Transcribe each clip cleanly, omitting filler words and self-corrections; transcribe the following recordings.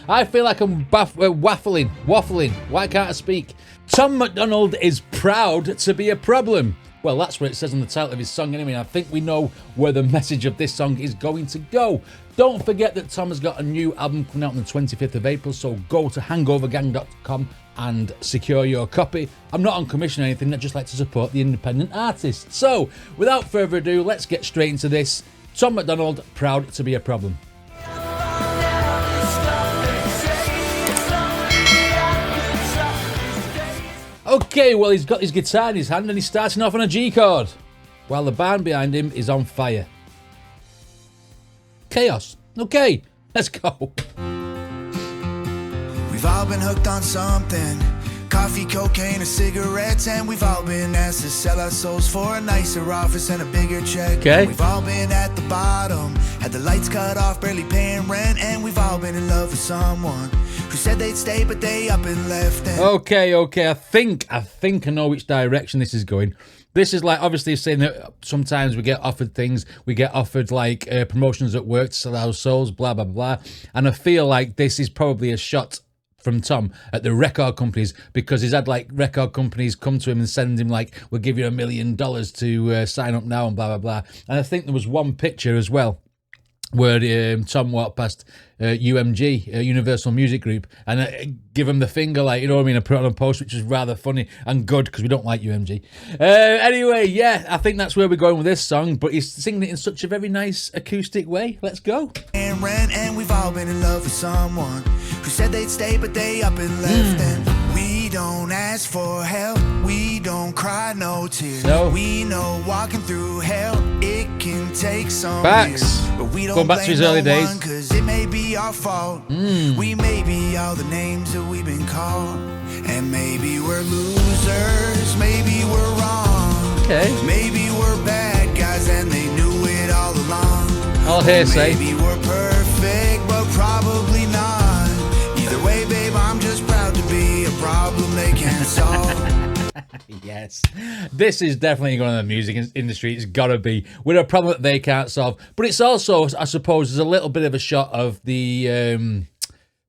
I feel like I'm waffling. Why can't I speak? Tom Macdonald is proud to be a problem. Well, that's what it says on the title of his song anyway. I think we know where the message of this song is going to go. Don't forget that Tom has got a new album coming out on the 25th of April, so go to hangovergang.com and secure your copy. I'm not on commission or anything, I just like to support the independent artists. So, without further ado, let's get straight into this. Tom Macdonald, proud to be a problem. Okay, well, he's got his guitar in his hand and he's starting off on a G chord, while the band behind him is on fire. Chaos. Okay, let's go. We've all been hooked on something. Coffee, cocaine, or cigarettes. And we've all been asked to sell our souls for a nicer office and a bigger check. Okay. We've all been at the bottom, had the lights cut off, barely paying rent. And we've all been in love with someone who said they'd stay, but they up and left. And Okay. I think I know which direction this is going. This is like obviously saying that sometimes we get offered things, we get offered like promotions at work to sell our souls, blah, blah, blah. And I feel like this is probably a shot from Tom at the record companies, because he's had like record companies come to him and send him like, we'll give you $1 million to sign up now and blah, blah, blah. And I think there was one picture as well where Tom walked past UMG, Universal Music Group, and give him the finger, like, you know what I mean? I put it on a post, which is rather funny and good because we don't like UMG. Anyway, yeah, I think that's where we're going with this song, but he's singing it in such a very nice acoustic way. Let's go. and rent, and we've all been in love with someone who said they'd stay, but they up and left. And we don't ask for help, we don't cry no tears. No. We know walking through hell, it can take some Facts. years, but we don't Going back to his early days. cause it may be our fault. We may be all the names that we've been called, and maybe we're losers, maybe we're wrong. Okay. Maybe we're bad guys and they knew it all along. All hearsay. Maybe we're perfect, but probably not. Either way, babe, I'm just proud to be a problem they can't solve. Yes, this is definitely going to the music industry. It's got to be. We're a problem that they can't solve. But it's also, I suppose, there's a little bit of a shot of the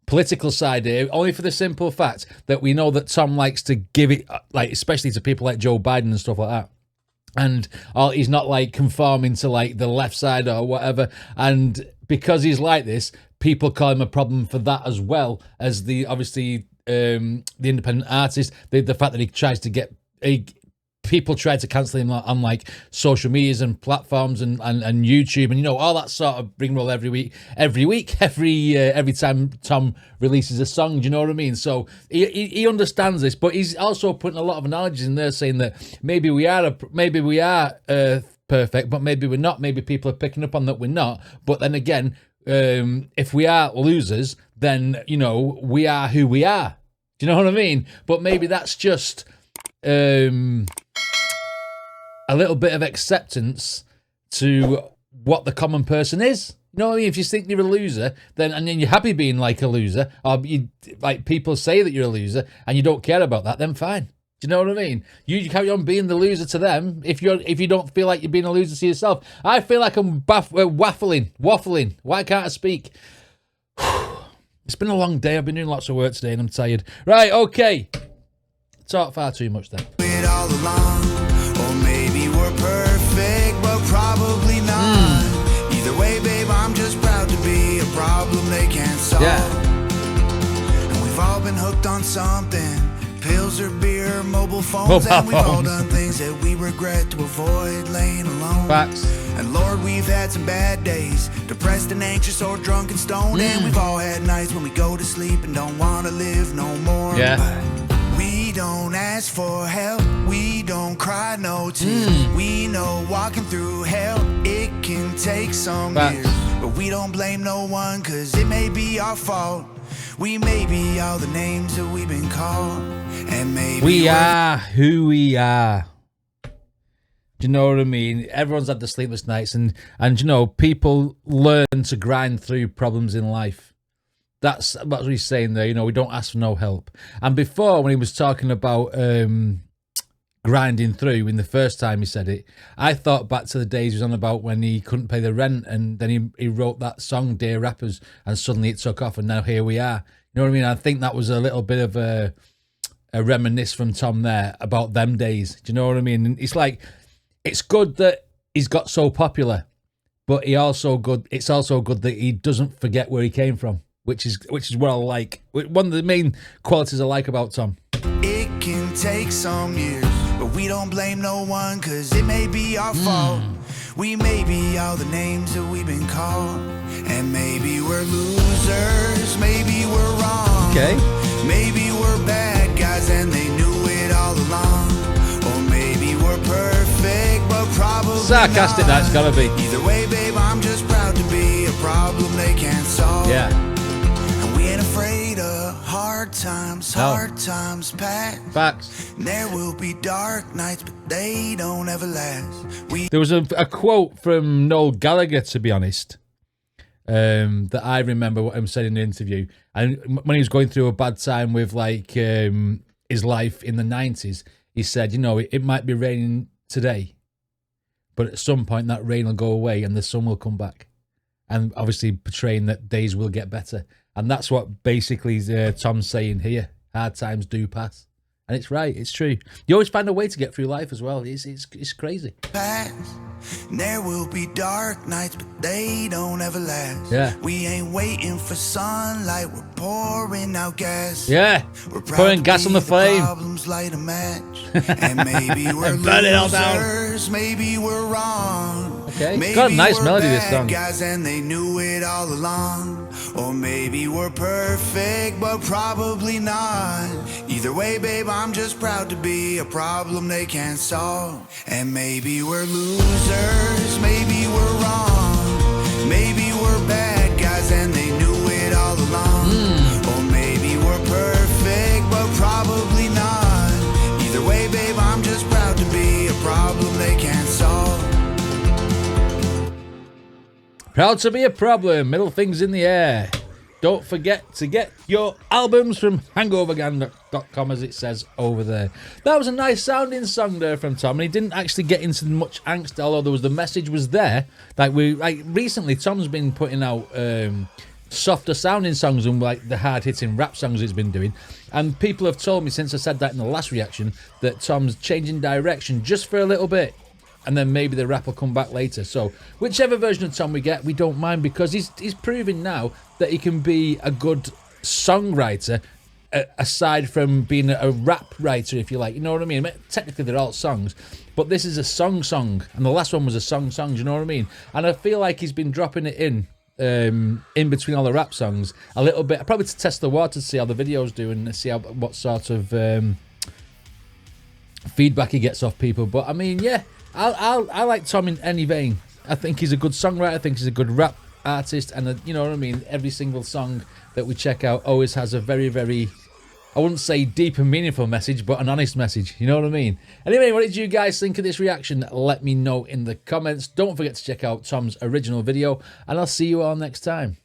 political side here, only for the simple fact that we know that Tom likes to give it, like, especially to people like Joe Biden and stuff like that. And he's not like conforming to like the left side or whatever. And because he's like this, people call him a problem for that, as well as the obviously the independent artist. The fact that he tries to get people try to cancel him on like social medias and platforms and YouTube, and you know, all that sort of rigmarole every time Tom releases a song. Do you know what I mean? So he understands this, but he's also putting a lot of analogies in there, saying that maybe we are perfect, but maybe we're not. Maybe people are picking up on that we're not. But then again, if we are losers, then you know we are who we are. Do you know what I mean? But maybe that's just a little bit of acceptance to what the common person is. You know what I mean? If you think you're a loser, then and then you're happy being like a loser, or you like people say that you're a loser and you don't care about that, then fine. Do you know what I mean? You carry on being the loser to them if you don't feel like you're being a loser to yourself. I feel like I'm waffling. Why can't I speak? It's been a long day. I've been doing lots of work today and I'm tired. Right, okay. Talk far too much then. It all along, or maybe we're perfect, but probably not. Either way, babe, I'm just proud to be a problem they can't solve. Yeah. And we've all been hooked on something. Pills or beer, mobile phones, and we've all done things that we regret to avoid laying alone. Facts. And Lord, we've had some bad days, depressed and anxious or drunk and stoned. And we've all had nights when we go to sleep and don't want to live no more. Yeah. But we don't ask for help, we don't cry no tears. We know walking through hell, it can take some years, but we don't blame no one, cause it may be our fault. We may be all the names that we've been called, and maybe we are who we are. Do you know what I mean? Everyone's had the sleepless nights, and you know, people learn to grind through problems in life. That's what he's saying there. You know, we don't ask for no help. And before, when he was talking about grinding through in the first time he said it. I thought back to the days he was on about when he couldn't pay the rent, and then he wrote that song, Dear Rappers, and suddenly it took off, and now here we are. You know what I mean? I think that was a little bit of a reminisce from Tom there about them days. Do you know what I mean? And it's like, it's good that he's got so popular, but it's also good that he doesn't forget where he came from, which is what I like. One of the main qualities I like about Tom. It can take some years, but we don't blame no one, cause it may be our fault. We may be all the names that we've been called, and maybe we're losers, maybe we're wrong. Okay. Maybe we're bad guys and they knew it all along. Or maybe we're perfect, but probably sarcastic not. That's gotta be. Either way, babe, I'm just proud to be a problem they can't solve. Yeah. And we ain't afraid of hard times pass. Facts. There will be dark nights, but they don't ever last. There was a quote from Noel Gallagher, to be honest, that I remember what him said in the interview. And when he was going through a bad time with like his life in the 90s, he said, you know, it might be raining today, but at some point that rain will go away and the sun will come back. And obviously portraying that days will get better. And that's what basically Tom's saying here. Hard times do pass. And it's right, it's true. You always find a way to get through life as well. It's crazy. There will be dark nights, but they don't ever last. Yeah. We ain't waiting for sunlight, we're pouring out gas. Yeah. We're pouring gas on the flame. Problems light a match. And maybe we're burn it all down. losers, maybe we're wrong. Okay. Maybe It's got a nice we're melody, this bad song. guys and they knew it all along. Or maybe we're perfect, but probably not. Either way, babe, I'm just proud to be a problem they can't solve. And maybe we're losers, maybe we're wrong. Maybe we're bad guys and they knew it all along. Or maybe we're perfect, but probably not. Either way, babe, I'm just proud to be a problem they can't solve. Proud to be a problem. Middle fingers in the air. Don't forget to get your albums from hangovergang.com, as it says over there. That was a nice sounding song there from Tom, and he didn't actually get into much angst, although the message was there. Like recently, Tom's been putting out softer sounding songs than like the hard hitting rap songs he's been doing, and people have told me since I said that in the last reaction that Tom's changing direction just for a little bit. And then maybe the rap will come back later. So whichever version of Tom we get, we don't mind, because he's proving now that he can be a good songwriter, aside from being a rap writer, if you like. You know what I mean? Technically, they're all songs, but this is a song, and the last one was a song. Do you know what I mean? And I feel like he's been dropping it in between all the rap songs a little bit, probably to test the water, to see how the videos do and see what sort of feedback he gets off people. But I mean, yeah. I like Tom in any vein. I think he's a good songwriter. I think he's a good rap artist, and you know what I mean. Every single song that we check out always has a very, very, I wouldn't say deep and meaningful message, but an honest message. You know what I mean? Anyway, what did you guys think of this reaction? Let me know in the comments. Don't forget to check out Tom's original video, and I'll see you all next time.